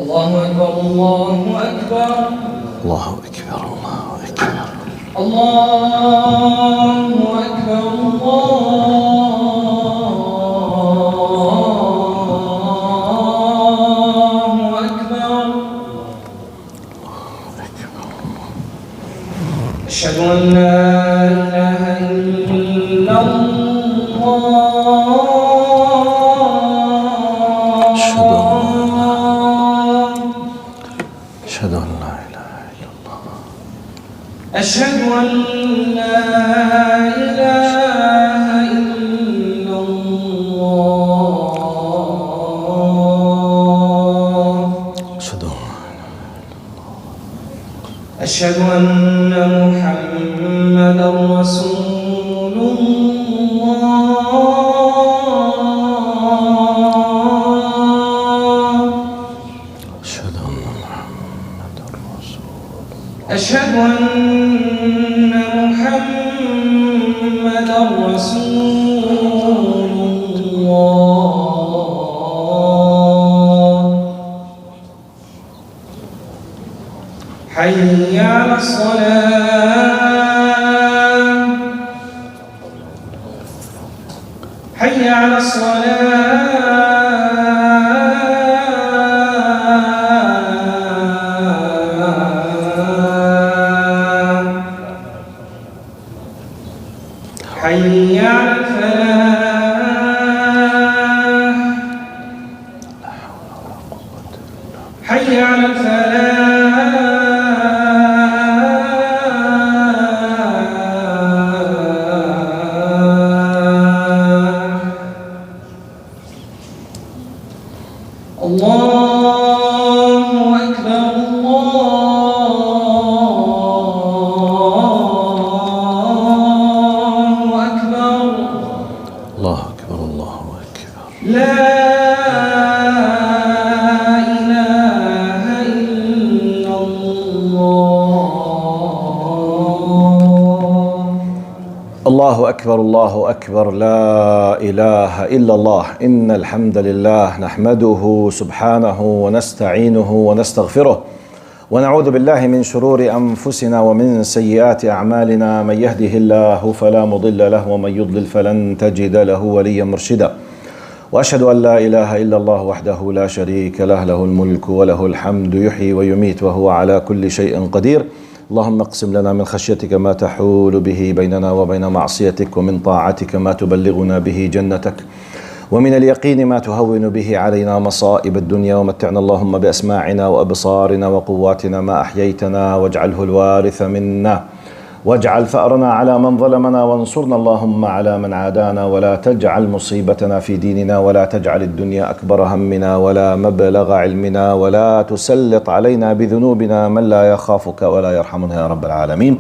الله أكبر الله أكبر الله أكبر الله أكبر الله أكبر الله أكبر أشهد أن لا إله إلا الله أشهد أن لا إله إلا الله أشهد أن لا إله إلا الله أشهد أن محمدا رسول الله أشهد أن محمدا رسول أشهد أن محمدا رسول الله حي على الصلاة حي على الصلاة حي على الفلاح حي على الفلاح الله أكبر الله أكبر الله أكبر الله أكبر لا إله إلا الله الله أكبر الله أكبر لا إله إلا الله إن الحمد لله نحمده سبحانه ونستعينه ونستغفره ونعوذ بالله من شرور أنفسنا ومن سيئات أعمالنا من يهده الله فلا مضل له ومن يضلل فلن تجد له وليا مرشدا وأشهد أن لا إله إلا الله وحده لا شريك له له الملك وله الحمد يحيي ويميت وهو على كل شيء قدير اللهم اقسم لنا من خشيتك ما تحول به بيننا وبين معصيتك ومن طاعتك ما تبلغنا به جنتك ومن اليقين ما تهون به علينا مصائب الدنيا ومتعنا اللهم بأسماعنا وأبصارنا وقواتنا ما أحييتنا واجعله الوارث منا واجعل ثأرنا على من ظلمنا وانصرنا اللهم على من عادانا ولا تجعل مصيبتنا في ديننا ولا تجعل الدنيا أكبر همنا ولا مبلغ علمنا ولا تسلط علينا بذنوبنا من لا يخافك ولا يرحمنا يا رب العالمين.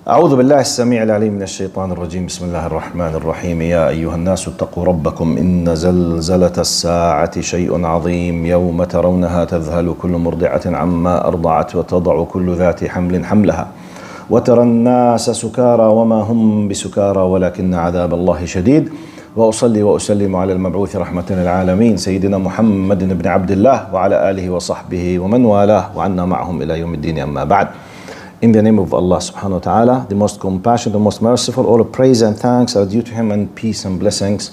أعوذ بالله السميع العليم من الشيطان الرجيم. بسم الله الرحمن الرحيم. يا أيها الناس اتقوا ربكم إن زلزلة الساعة شيء عظيم يوم ترونها تذهل كل مرضعة عما أرضعت وتضع كل ذات حمل حملها وترى الناس سكارى وما هم بسكارى ولكن عذاب الله شديد. وأصلي وأسلم على المبعوث رحمة للعالمين سيدنا محمد بن عبد الله وعلى آله وصحبه ومن والاه وعنا معهم إلى يوم الدين أما بعد. In the name of Allah subhanahu wa ta'ala, the most compassionate, the most merciful, all praise and thanks are due to Him, and peace and blessings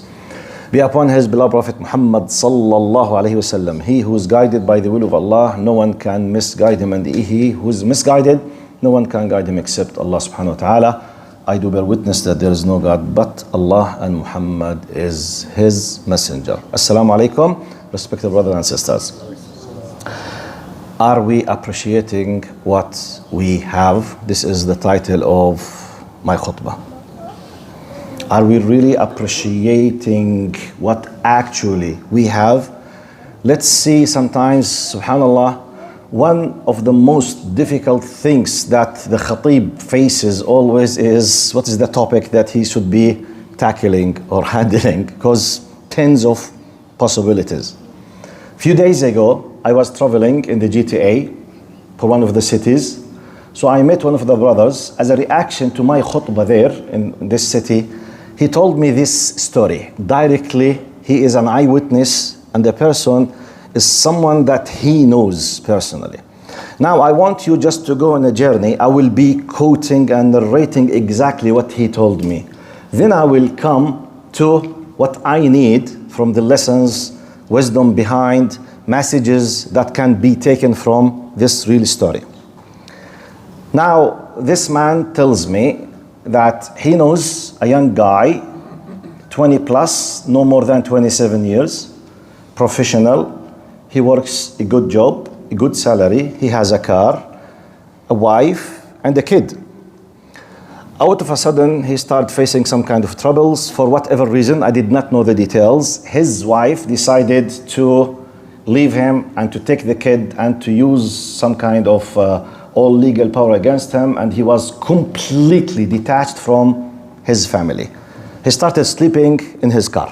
be upon His beloved Prophet Muhammad sallallahu alayhi wasallam. He who is guided by the will of Allah, no one can misguide him, and he who is misguided, no one can guide him except Allah subhanahu wa ta'ala. I do bear witness that there is no God but Allah, and Muhammad is His messenger. Assalamu alaikum, respected brothers and sisters. Are we appreciating what we have? This is the title of my khutbah. Are we really appreciating what actually we have? Let's see, sometimes, subhanallah, one of the most difficult things that the khatib faces always is, what is the topic that he should be tackling or handling? Because tens of possibilities. A few days ago, I was traveling in the GTA for one of the cities. So I met one of the brothers. As a reaction to my khutbah there in this city, he told me this story. Directly, he is an eyewitness, and the person is someone that he knows personally. Now I want you just to go on a journey. I will be quoting and narrating exactly what he told me. Then I will come to what I need from the lessons, wisdom behind, messages that can be taken from this real story. Now, this man tells me that he knows a young guy, 20 plus, no more than 27 years, professional. He works a good job, a good salary. He has a car, a wife, and a kid. Out of a sudden, he started facing some kind of troubles. For whatever reason, I did not know the details. His wife decided to leave him and to take the kid and to use some kind of all legal power against him, and he was completely detached from his family. He started sleeping in his car,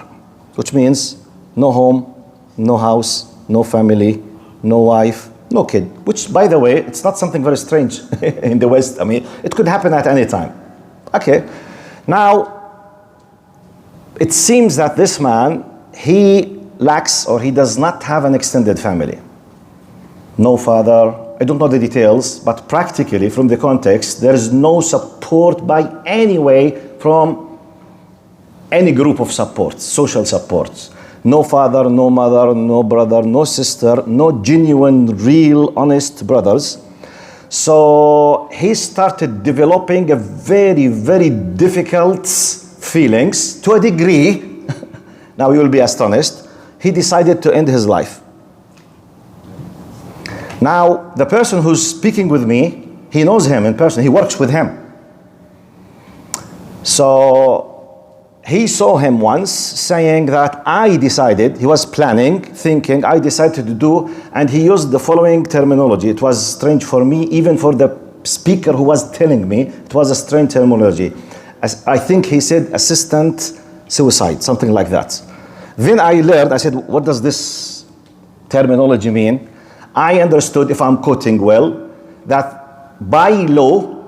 which means no home, no house, no family, no wife, no kid, which, by the way, it's not something very strange in the West. I mean, it could happen at any time. Okay, now it seems that this man, he lacks or he does not have an extended family. No father, I don't know the details, but practically from the context, there is no support by any way from any group of supports, social supports. No father, no mother, no brother, no sister, no genuine, real, honest brothers. So he started developing a very, very difficult feelings to a degree. Now you will be astonished. He decided to end his life. Now, the person who's speaking with me, he knows him in person. He works with him. So he saw him once saying that I decided, he was planning, thinking, I decided to do, and he used the following terminology. It was strange for me, even for the speaker who was telling me, it was a strange terminology. I think he said assistant suicide, something like that. Then I learned, I said, what does this terminology mean? I understood, if I'm quoting well, that by law,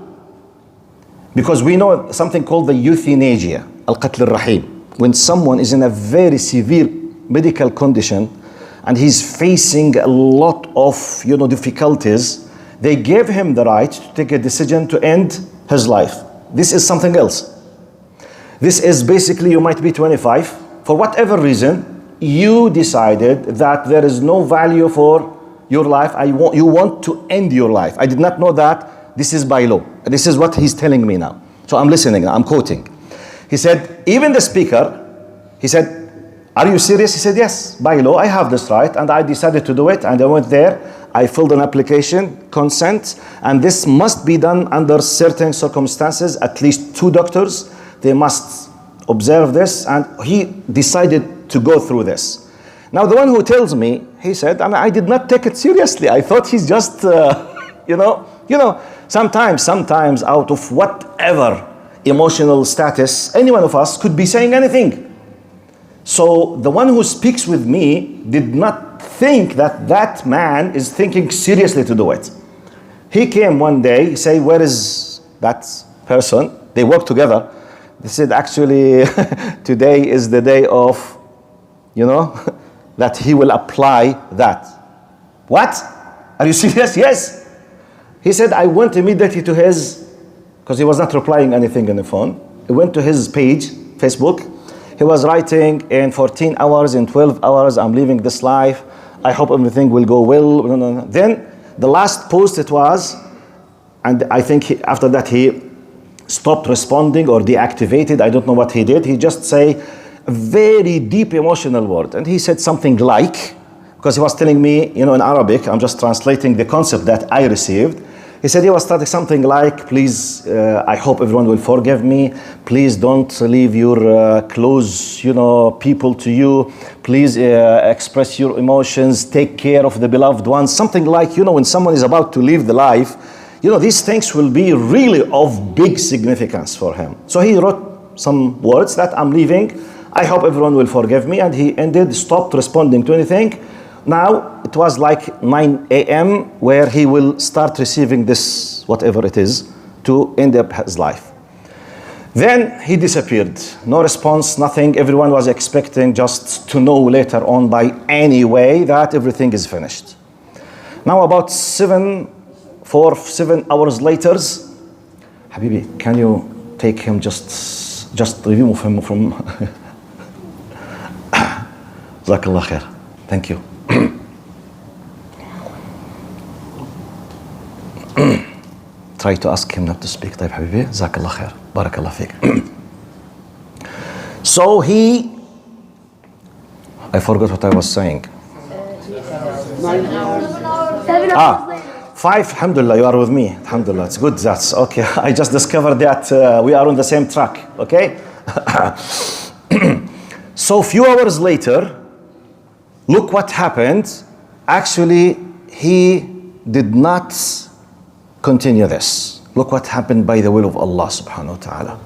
because we know something called the euthanasia, al-qatl al-rahim, when someone is in a very severe medical condition and he's facing a lot of difficulties, they gave him the right to take a decision to end his life. This is something else. This is basically, you might be 25, for whatever reason, you decided that there is no value for your life. You want to end your life. I did not know that. This is by law. This is what he's telling me now. So I'm listening, I'm quoting. He said, even the speaker, he said, are you serious? He said, yes, by law, I have this right, and I decided to do it, and I went there, I filled an application, consent, and this must be done under certain circumstances, at least 2 doctors, they must observe this, and he decided to go through this. Now, the one who tells me, he said, I did not take it seriously. I thought he's just, sometimes out of whatever emotional status, any one of us could be saying anything. So the one who speaks with me did not think that that man is thinking seriously to do it. He came one day, he said, where is that person? They work together. They said, actually, today is the day of, that he will apply that. What? Are you serious? Yes. He said, I went immediately to his, because he was not replying anything on the phone. He went to his page, Facebook. He was writing, in 14 hours, in 12 hours, I'm leaving this life. I hope everything will go well. Then the last post it was, and I think after that he stopped responding or deactivated. I don't know what he did. He just say a very deep emotional word. And he said something like, because he was telling me, in Arabic, I'm just translating the concept that I received. He said he was starting something like, please, I hope everyone will forgive me. Please don't leave your close, people to you. Please express your emotions. Take care of the beloved ones. Something like, when someone is about to leave the life, these things will be really of big significance for him. So he wrote some words that I'm leaving. I hope everyone will forgive me. And he stopped responding to anything. Now, it was like 9 a.m. where he will start receiving this, whatever it is, to end up his life. Then he disappeared. No response, nothing. Everyone was expecting just to know later on by any way that everything is finished. Now about 7 hours later, Habibi, can you take him, just remove him from Jazakallah khair. Thank you. Try to ask him not to speak. طيب حبيبي جزاك الله خير بارك الله فيك. So I forgot what I was saying. 7 hours later. 5, alhamdulillah, you are with me. Alhamdulillah, it's good. That's okay. I just discovered that we are on the same track. Okay. So a few hours later, look what happened. Actually, he did not continue this. Look what happened by the will of Allah subhanahu wa ta'ala.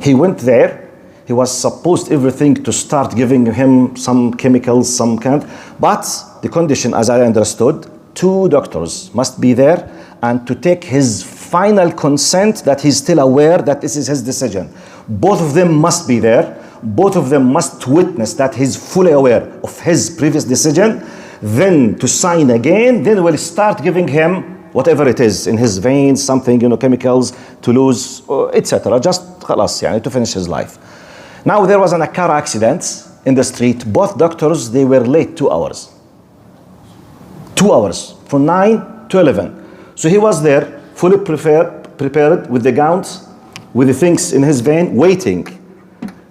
He went there. He was supposed everything to start giving him some chemicals, some kind. But the condition, as I understood, 2 doctors must be there and to take his final consent that he's still aware that this is his decision. Both of them must be there. Both of them must witness that he's fully aware of his previous decision. Then to sign again, then we'll start giving him whatever it is in his veins, something, chemicals to lose, etc. Just خلاص, يعني, to finish his life. Now there was a car accident in the street. Both doctors, they were late 2 hours. 2 hours, from 9 to 11. So he was there, fully prepared with the gowns, with the things in his vein, waiting.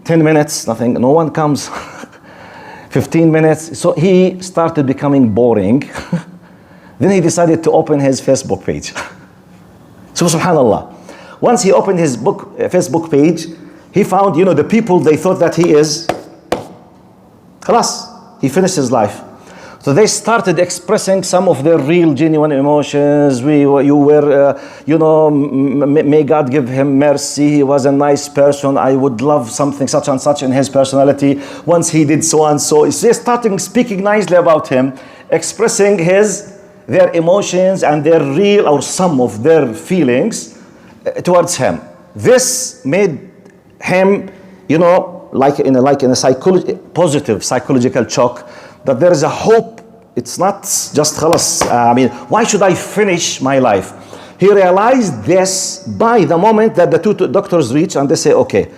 10 minutes, nothing, no one comes. 15 minutes, so he started becoming boring. Then he decided to open his Facebook page. So subhanallah, once he opened his Facebook page, he found, the people, they thought that he is, khalas, he finished his life. So they started expressing some of their real, genuine emotions. May God give him mercy. He was a nice person. I would love something such and such in his personality. Once he did so and so. They started speaking nicely about him, expressing their emotions and their real or some of their feelings towards him. This made him, like in a positive psychological shock, that there is a hope. It's not just khalas. Why should I finish my life? He realized this by the moment that the 2 doctors reach and they say, okay,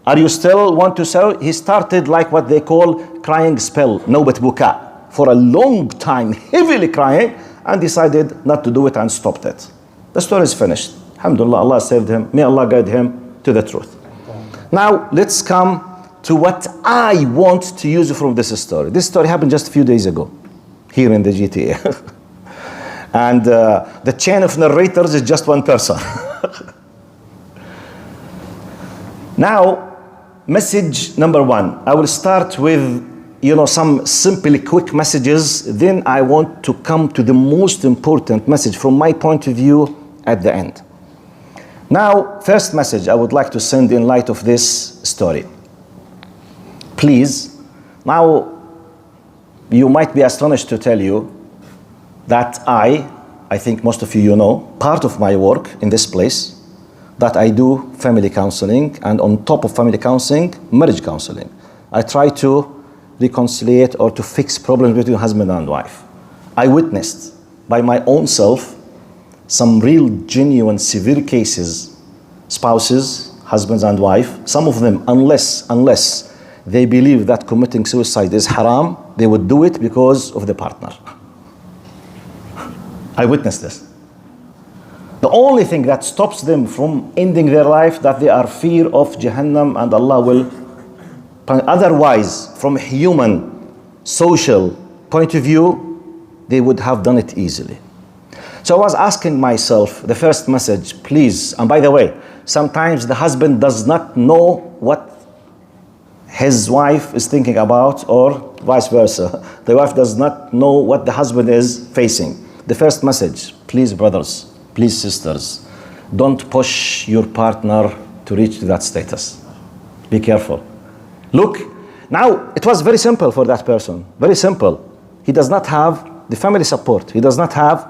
are you still want to sell? He started like what they call crying spell, nawbat buka, for a long time, heavily crying, and decided not to do it and stopped it. The story is finished. Alhamdulillah, Allah saved him. May Allah guide him to the truth. Now, let's come to what I want to use from this story. This story happened just a few days ago here in the GTA. And the chain of narrators is just one person. Now, message number 1. I will start with, some simply quick messages. Then I want to come to the most important message from my point of view at the end. Now, first message I would like to send in light of this story. Please, now you might be astonished to tell you that I think most of you know, part of my work in this place, that I do family counseling, and on top of family counseling, marriage counseling. I try to reconciliate or to fix problems between husband and wife. I witnessed by my own self some real genuine severe cases, spouses, husbands and wife, some of them unless they believe that committing suicide is haram, they would do it because of the partner. I witnessed this. The only thing that stops them from ending their life, that they are fear of Jahannam and Allah will. Otherwise, from a human, social point of view, they would have done it easily. So I was asking myself, the first message, please, and by the way, sometimes the husband does not know what his wife is thinking about, or vice versa. The wife does not know what the husband is facing. The first message, please brothers, please sisters, don't push your partner to reach to that status. Be careful. Look, now it was very simple for that person, very simple. He does not have the family support. He does not have,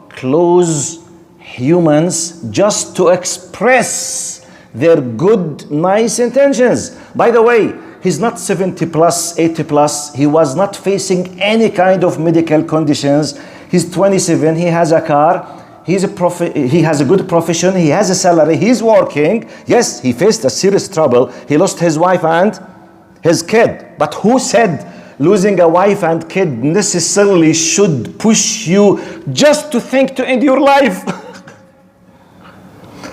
close humans just to express their good, nice intentions. By the way, he's not 70 plus, 80 plus. He was not facing any kind of medical conditions. He's 27, he has a car, he has a good profession, he has a salary, he's working. Yes, he faced a serious trouble. He lost his wife and his kid. But who said losing a wife and kid necessarily should push you just to think to end your life?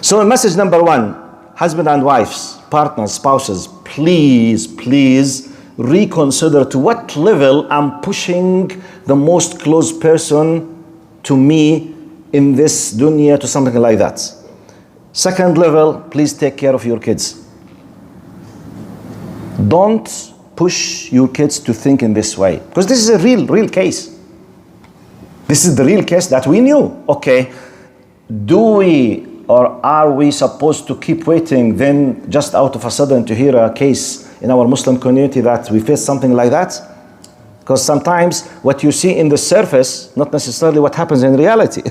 So message number one, husband and wives, partners, spouses, please, please reconsider to what level I'm pushing the most close person to me in this dunya to something like that. Second level, please take care of your kids. Don't push your kids to think in this way, because this is a real case. This is the real case that we knew. Okay, do we or are we supposed to keep waiting then just out of a sudden to hear a case in our Muslim community that we face something like that? Because sometimes what you see in the surface, not necessarily what happens in reality.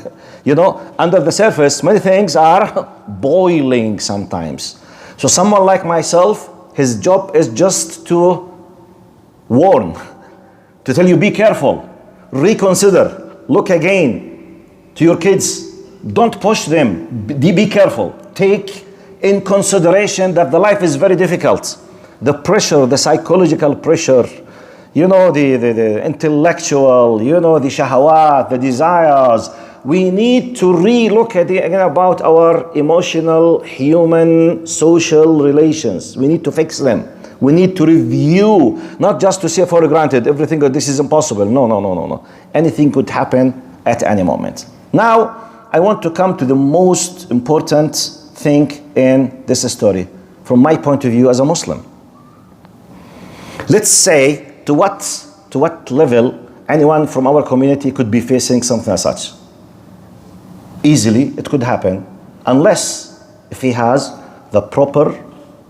You know, under the surface, many things are boiling sometimes. So someone like myself, his job is just to warn, to tell you, be careful, reconsider, look again to your kids. Don't push them, be careful. Take in consideration that the life is very difficult. The pressure, the psychological pressure, you know, the intellectual, you know, the shahawat, the desires. We need to re-look at again about our emotional, human, social relations. We need to fix them. We need to review, not just to say for granted everything that this is impossible. No. Anything could happen at any moment. Now, I want to come to the most important thing in this story, from my point of view as a Muslim. Let's say to what level anyone from our community could be facing something as such. Easily, it could happen, unless if he has the proper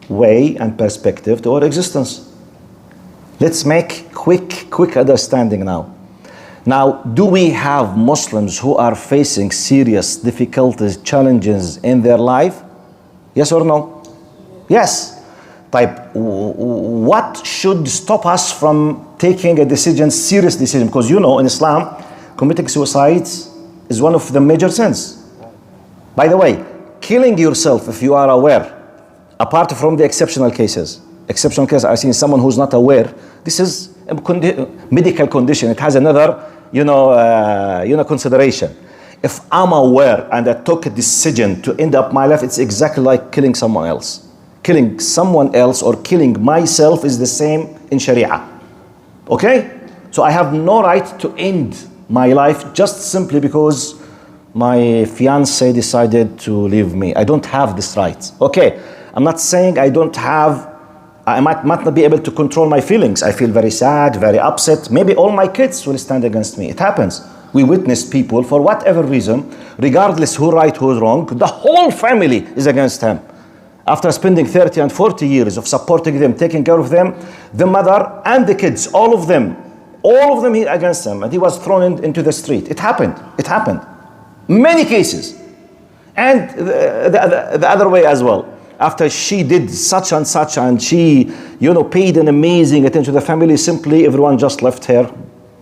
way and perspective to our existence. Let's make quick understanding now. Now, do we have Muslims who are facing serious difficulties, challenges in their life? Yes or no? Yes. What should stop us from taking a decision, serious decision? Because you know, in Islam, committing suicide is one of the major sins. By the way, killing yourself, if you are aware, apart from the exceptional cases, I've seen someone who's not aware. This is a medical condition. It has another, consideration. If I'm aware and I took a decision to end up my life, it's exactly like killing someone else. Killing someone else or killing myself is the same in Sharia. Okay? So I have no right to end my life just simply because my fiance decided to leave me. I don't have this right. Okay? I'm not saying I might not be able to control my feelings. I feel very sad, very upset. Maybe all my kids will stand against me. It happens. We witness people, for whatever reason, regardless who's right, who's wrong, the whole family is against him. After spending 30 and 40 years of supporting them, taking care of them, the mother and the kids, all of them against him. And he was thrown into the street. It happened. Many cases. And the other way as well. After she did such and such and she, paid an amazing attention to the family, simply everyone just left her.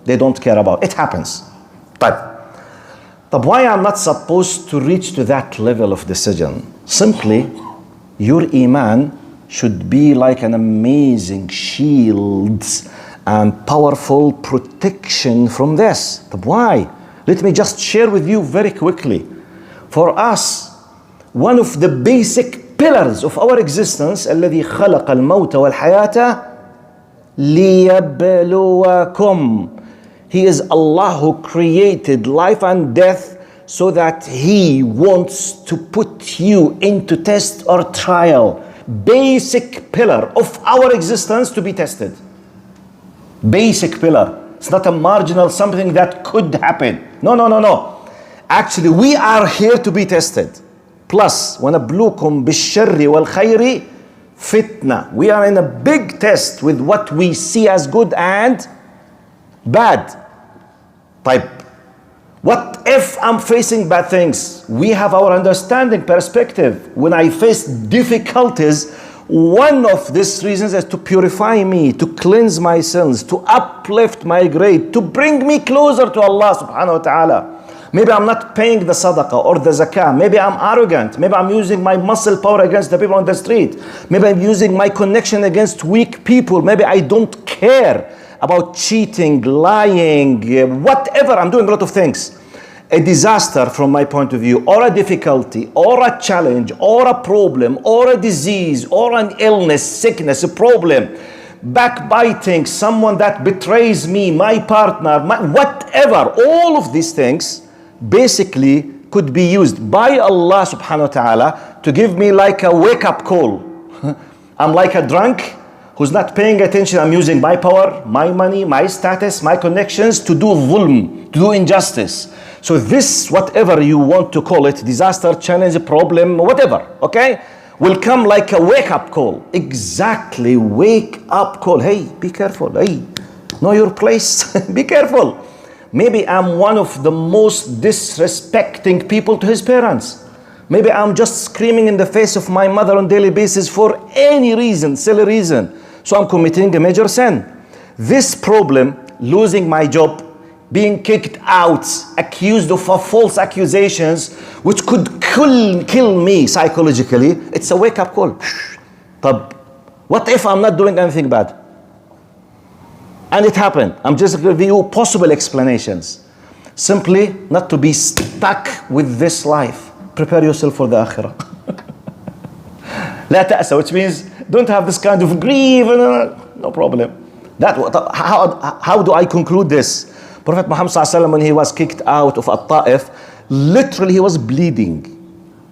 They don't care about it. It happens. But why I'm not supposed to reach to that level of decision? Simply, your iman should be like an amazing shield and powerful protection from this. But why? Let me just share with you very quickly. For us, one of the basic pillars of our existence, الذي خلق الموت والحياة ليبلوكم. He is Allah who created life and death so that He wants to put you into test or trial. Basic pillar of our existence to be tested. Basic pillar. It's not a marginal something that could happen. No. Actually, we are here to be tested. Plus, وَنَبْلُوكُمْ بِالشَّرِّ وَالْخَيْرِ fitna. We are in a big test with what we see as good and bad. What if I'm facing bad things? We have our understanding, perspective. When I face difficulties, one of these reasons is to purify me, to cleanse my sins, to uplift my grade, to bring me closer to Allah subhanahu wa ta'ala. Maybe I'm not paying the sadaqah or the zakah. Maybe I'm arrogant. Maybe I'm using my muscle power against the people on the street. Maybe I'm using my connection against weak people. Maybe I don't care about cheating, lying, whatever. I'm doing a lot of things. A disaster from my point of view, or a difficulty, or a challenge, or a problem, or a disease, or an illness, sickness, a problem, backbiting, someone that betrays me, my partner, whatever. All of these things basically could be used by Allah subhanahu wa ta'ala to give me like a wake-up call. I'm like a drunk who's not paying attention. I'm using my power, my money, my status, my connections to do dhulm, to do injustice. So this, whatever you want to call it, disaster, challenge, problem, whatever, okay, will come like a wake-up call. Exactly, wake-up call. Hey, be careful. Hey, know your place. Be careful. Maybe I'm one of the most disrespecting people to his parents. Maybe I'm just screaming in the face of my mother on a daily basis for any reason, silly reason. So I'm committing a major sin. This problem, losing my job, being kicked out, accused of false accusations, which could kill me psychologically, it's a wake-up call. But what if I'm not doing anything bad? And it happened. I'm just giving you possible explanations. Simply not to be stuck with this life. Prepare yourself for the akhirah. لا تأسى, which means don't have this kind of grief. No problem. How do I conclude this? Prophet Muhammad sallallahu alaihi wasallam, when he was kicked out of At-Ta'if, literally he was bleeding.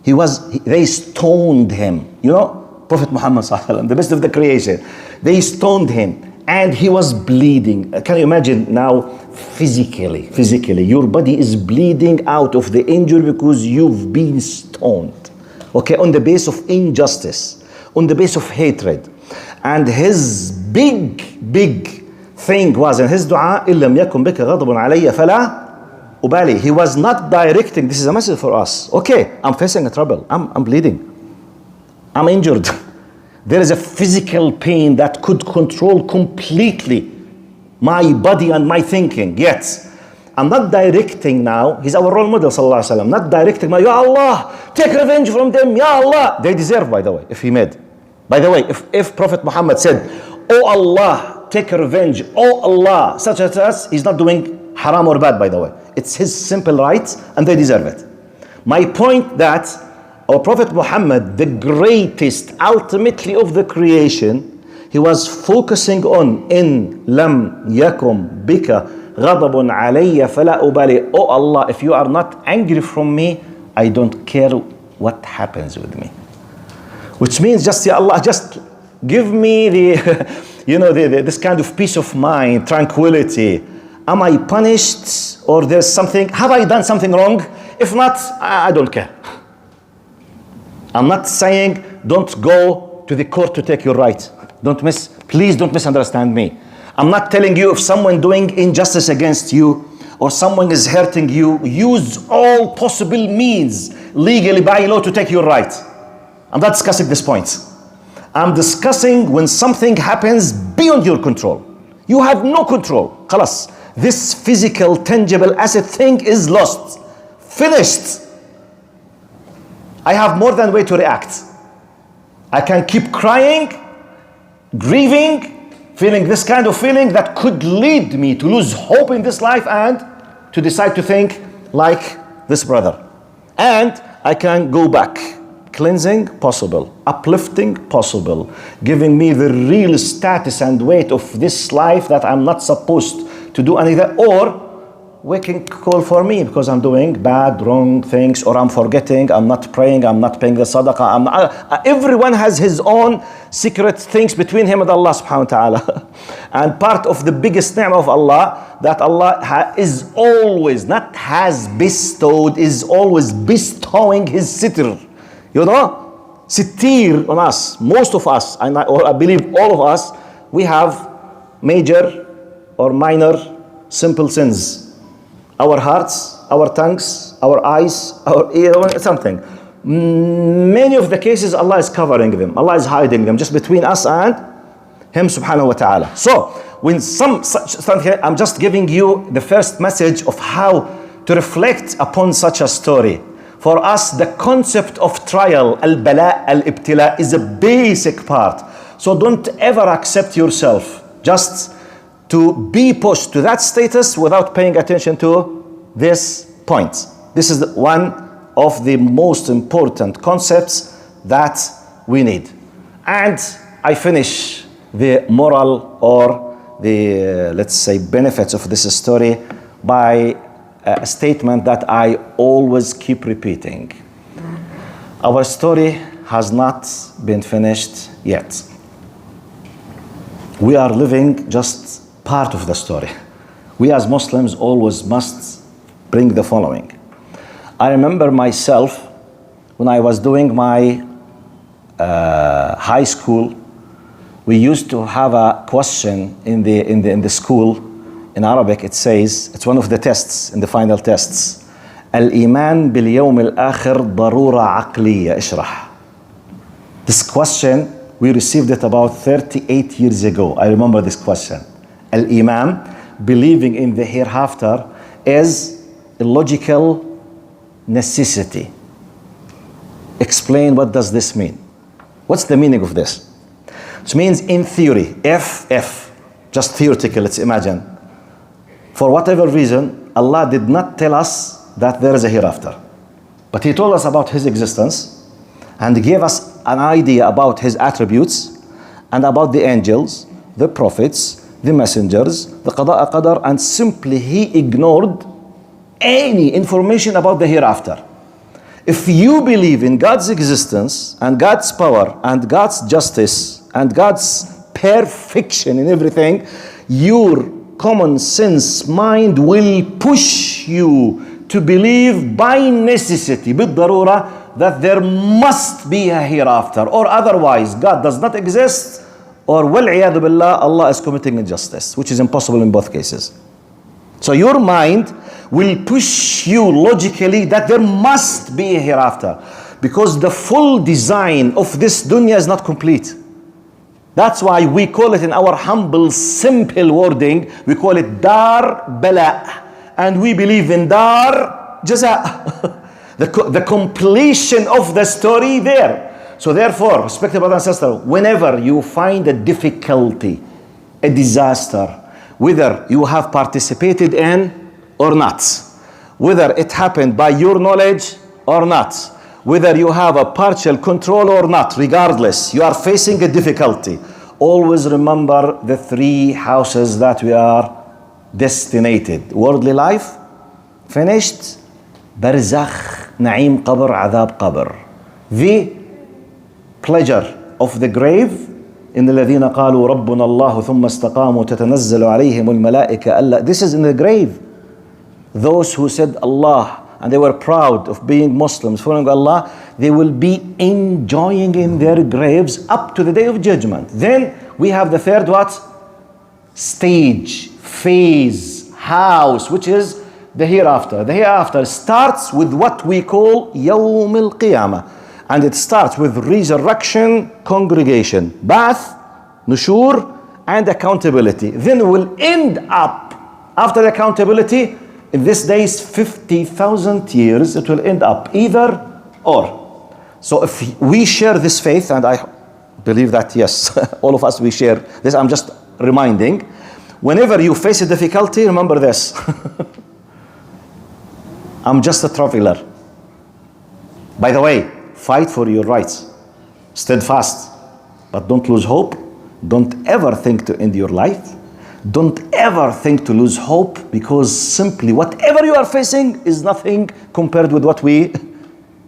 They stoned him. You know, Prophet Muhammad sallallahu alaihi wasallam, the best of the creation. They stoned him. And he was bleeding. Can you imagine now, physically, your body is bleeding out of the injury because you've been stoned. Okay, on the base of injustice, on the base of hatred. And his big thing was in his dua, إِن لَمْ يَكُنْ بِكَ غَضَبٌ عَلَيَّ فَلَا أُبَالِي. He was not directing, this is a message for us. Okay, I'm facing a trouble. I'm bleeding. I'm injured. There is a physical pain that could control completely my body and my thinking. Yet, I'm not directing now. He's our role model, sallallahu alaihi wasallam. Not directing, Ya Allah, take revenge from them, Ya Allah. They deserve, by the way, if he made. By the way, if Prophet Muhammad said, Oh Allah, take revenge, Oh Allah, such as us, he's not doing haram or bad, by the way. It's his simple right, and they deserve it. My point that our Prophet Muhammad, the greatest ultimately of the creation, he was focusing on in lam yakum bika ghadabun alayya fala ubali. Oh Allah, if you are not angry from me, I don't care what happens with me. Which means just, Ya Allah, just give me this kind of peace of mind, tranquility. Am I punished, or there's something, have I done something wrong? If not, I don't care. I'm not saying don't go to the court to take your right. Please don't misunderstand me. I'm not telling you if someone doing injustice against you or someone is hurting you, use all possible means legally by law to take your right. I'm not discussing this point. I'm discussing when something happens beyond your control. You have no control. Khalas. This physical, tangible asset thing is lost. Finished. I have more than way to react. I can keep crying, grieving, feeling this kind of feeling that could lead me to lose hope in this life and to decide to think like this brother. And I can go back. Cleansing, possible. Uplifting, possible. Giving me the real status and weight of this life that I'm not supposed to do anything. Or waking call for me because I'm doing bad, wrong things, or I'm forgetting, I'm not praying, I'm not paying the sadaqah. Everyone has his own secret things between him and Allah subhanahu wa ta'ala. And part of the biggest ni'mah of Allah, that Allah is always, not has bestowed, is always bestowing his sitr. You know, sitir on us. Most of us, and I believe all of us, we have major or minor simple sins. Our hearts our tongues, our eyes, our ear, something. Many of the cases, Allah is covering them. Allah is hiding them just between us and Him subhanahu wa ta'ala. So, when something, I'm just giving you the first message of how to reflect upon such a story. For us, the concept of trial, al-bala, al-ibtila, is a basic part. So don't ever accept yourself just to be pushed to that status without paying attention to this point. This is one of the most important concepts that we need. And I finish the moral or the, let's say, benefits of this story by a statement that I always keep repeating. Our story has not been finished yet. We are living just part of the story. We as Muslims always must bring the following. I remember myself when I was doing my high school. We used to have a question in the school. In Arabic, it says, it's one of the tests, in the final tests. Al-Iman bil-yawm al-akhir darura aqliya, ishrah. This question, we received it about 38 years ago. I remember this question. Al-Iman, believing in the hereafter, is a logical necessity. Explain, what does this mean? What's the meaning of this? It means in theory, if, just theoretical, let's imagine. For whatever reason, Allah did not tell us that there is a hereafter. But He told us about His existence and gave us an idea about His attributes and about the angels, the prophets, the messengers, the qada qadar, and simply He ignored any information about the hereafter. If you believe in God's existence and God's power and God's justice and God's perfection in everything, your common sense mind will push you to believe by necessity, بالضرورة, that there must be a hereafter, or otherwise God does not exist, or وَالْعِيَاذُ بِاللَّهِ, Allah is committing injustice, which is impossible in both cases. So your mind will push you logically that there must be a hereafter, because the full design of this dunya is not complete. That's why we call it, in our humble, simple wording, we call it Dar Bala. And we believe in Dar Jaza. the completion of the story there. So therefore, respected brothers and sisters, whenever you find a difficulty, a disaster, whether you have participated in or not, whether it happened by your knowledge or not, whether you have a partial control or not, regardless, you are facing a difficulty. Always remember the three houses that we are destinated. Worldly life, finished. Barzakh, Na'im Qabr, Adhab Qabr. The pleasure of the grave. إن الذين قالوا ربنا الله ثم استقاموا تتنزل عليهم الملائكة ألا. This is in the grave. Those who said Allah and they were proud of being Muslims, following Allah, they will be enjoying in their graves up to the day of judgment. Then we have the third what? Stage, phase, house, which is the hereafter. The hereafter starts with what we call Yawm al-Qiyamah. And it starts with resurrection, congregation, bath, nushur, and accountability. Then we'll end up, after accountability, in this day's 50,000 years, it will end up either or. So if we share this faith, and I believe that yes, all of us, we share this, I'm just reminding, whenever you face a difficulty, remember this. I'm just a traveler. By the way, fight for your rights. Steadfast. But don't lose hope. Don't ever think to end your life. Don't ever think to lose hope, because simply whatever you are facing is nothing compared with what we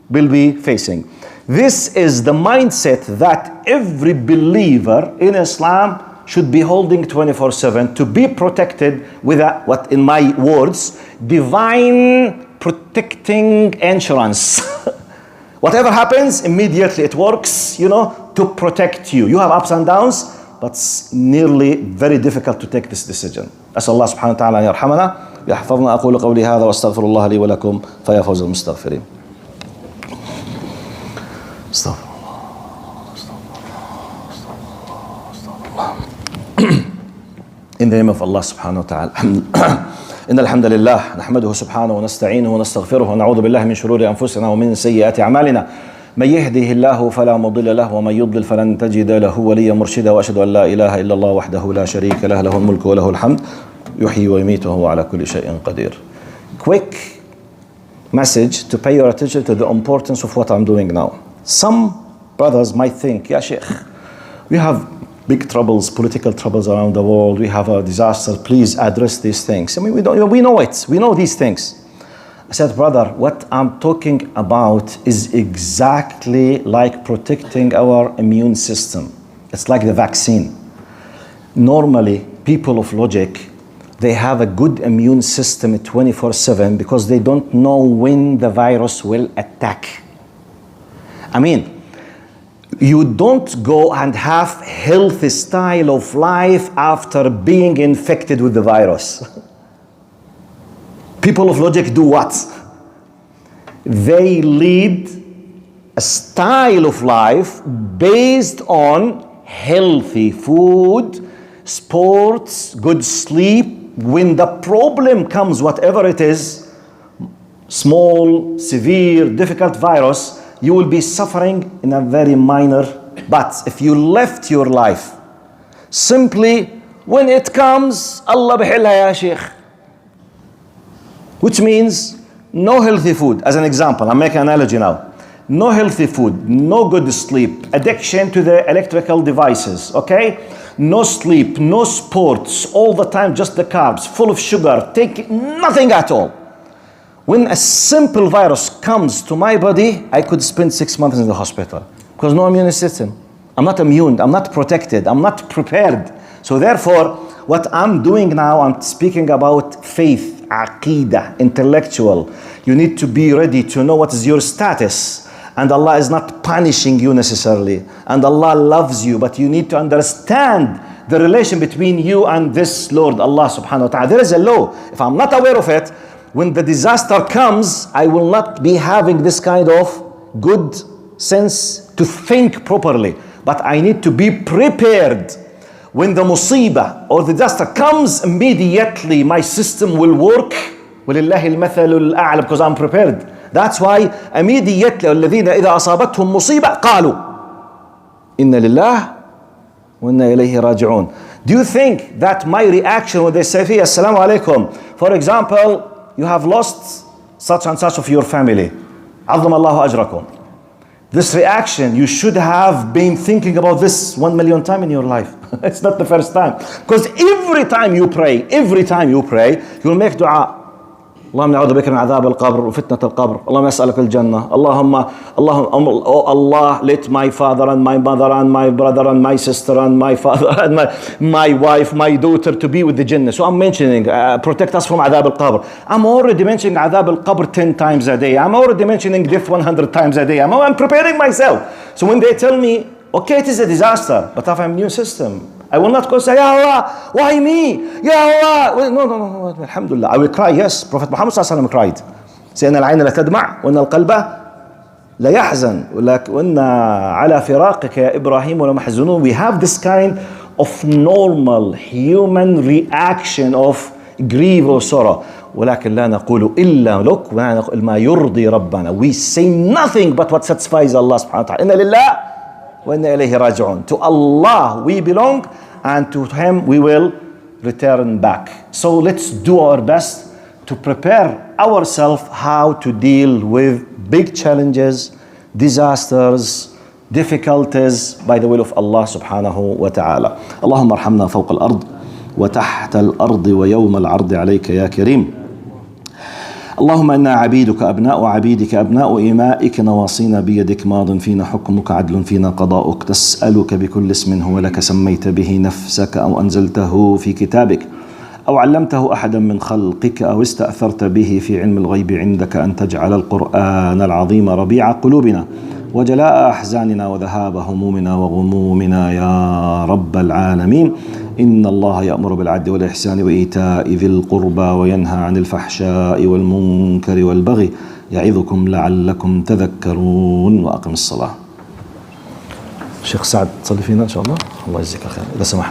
will be facing. This is the mindset that every believer in Islam should be holding 24/7 to be protected with a, what in my words, divine protecting insurance. Whatever happens, immediately it works, to protect you. You have ups and downs, but it's nearly very difficult to take this decision. As Allah subhanahu wa ta'ala yarhamana. يحفظنا. أقول قولي هذا وأستغفر الله لي ولكم فيا فوز المستغفرين. استغفر الله. In the name of Allah subhanahu wa ta'ala. إن الحمد لله نحمده سبحانه ونستعينه ونستغفره ونعوذ بالله من شرور أنفسنا ومن سيئات أعمالنا. من يهده الله فلا مضل له ومن يضلل فلن تجد له وليا مرشدا. وأشهد أن لا إله إلا الله وحده لا شريك له له الملك وله الحمد يحيي ويميت وهو على كل شيء قدير. Quick message to pay your attention to the importance of what I'm doing now. Some brothers might think, yeah, Sheikh, we have big troubles, political troubles around the world. We have a disaster. Please address these things. I mean, we know it. We know these things. I said, brother, what I'm talking about is exactly like protecting our immune system. It's like the vaccine. Normally, people of logic, they have a good immune system 24/7 because they don't know when the virus will attack. I mean, you don't go and have healthy style of life after being infected with the virus. People of logic do what? They lead a style of life based on healthy food, sports, good sleep. When the problem comes, whatever it is, small, severe, difficult virus, you will be suffering in a very minor. But if you left your life simply when it comes, Allah bihillah ya Sheikh. Which means no healthy food. As an example, I'm making an analogy now. No healthy food, no good sleep, addiction to the electrical devices, okay? No sleep, no sports, all the time just the carbs, full of sugar, take nothing at all. When a simple virus comes to my body, I could spend 6 months in the hospital because no immune system. I'm not immune, I'm not protected, I'm not prepared. So therefore, what I'm doing now, I'm speaking about faith, aqidah, intellectual. You need to be ready to know what is your status. And Allah is not punishing you necessarily. And Allah loves you, but you need to understand the relation between you and this Lord, Allah subhanahu wa ta'ala. There is a law. If I'm not aware of it, when the disaster comes, I will not be having this kind of good sense to think properly. But I need to be prepared. When the musibah or the disaster comes, immediately my system will work. وَلِلَّهِ الْمَثَلُ الْأَعْلَى, because I'm prepared. That's why immediately الذين إذا أصابتهم مصيبة قالوا إن لله وإنا إليه راجعون. Do you think that my reaction when they say Assalamu alaikum, for example, you have lost such and such of your family, عظم الله أجركم, this reaction, you should have been thinking about this 1 million times in your life. It's not the first time. Because every time you pray, you'll make dua. اللهم نعوذ بك من عذاب القبر وفتنة القبر. اللهم أسألك الجنة. اللهم oh Allah, let my father and my mother and my brother and my sister and my father and my wife, my daughter to be with the Jannah. So I'm mentioning, protect us from عذاب القبر. I'm already mentioning عذاب القبر 10 times a day. I'm already mentioning death 100 times a day. I'm preparing myself. So when they tell me, okay, it is a disaster, but I have a immune system, I will not go say, Ya Allah, why me? Ya Allah. No. Alhamdulillah. I will cry, yes. Prophet Muhammad sallallahu alaihi wasallam cried. سيدنا العين لا تدمع وإن القلب لا يحزن وإن على فراقك يا إبراهيم ولمحزونون. We have this kind of normal human reaction of grief or sorrow. ولكن لا نقول إلا لك ما يرضي ربنا. We say nothing but what satisfies Allah subhanahu wa ta'ala. إن لله وإنا إليه راجعون. To Allah we belong and to Him we will return back. So let's do our best to prepare ourselves how to deal with big challenges, disasters, difficulties by the will of Allah subhanahu wa ta'ala. اللهم ارحمنا فوق الأرض وتحت الأرض ويوم العرض عليك يا كريم. اللهم إنا عبيدك أبناء عبيدك أبناء إمائك نواصينا بيدك ماض فينا حكمك عدل فينا قضاؤك. تسألك بكل اسم هو لك سميت به نفسك أو أنزلته في كتابك أو علمته أحدا من خلقك أو استأثرت به في علم الغيب عندك أن تجعل القرآن العظيم ربيع قلوبنا وجلاء أحزاننا وذهاب همومنا وغمومنا يا رب العالمين. إن الله يأمر بالعدل والإحسان وإيتاء ذي القربى وينهى عن الفحشاء والمنكر والبغي يعظكم لعلكم تذكرون. وأقم الصلاة. شيخ سعد تصلي فينا إن شاء الله. الله يجزيك خير إذا سمحت.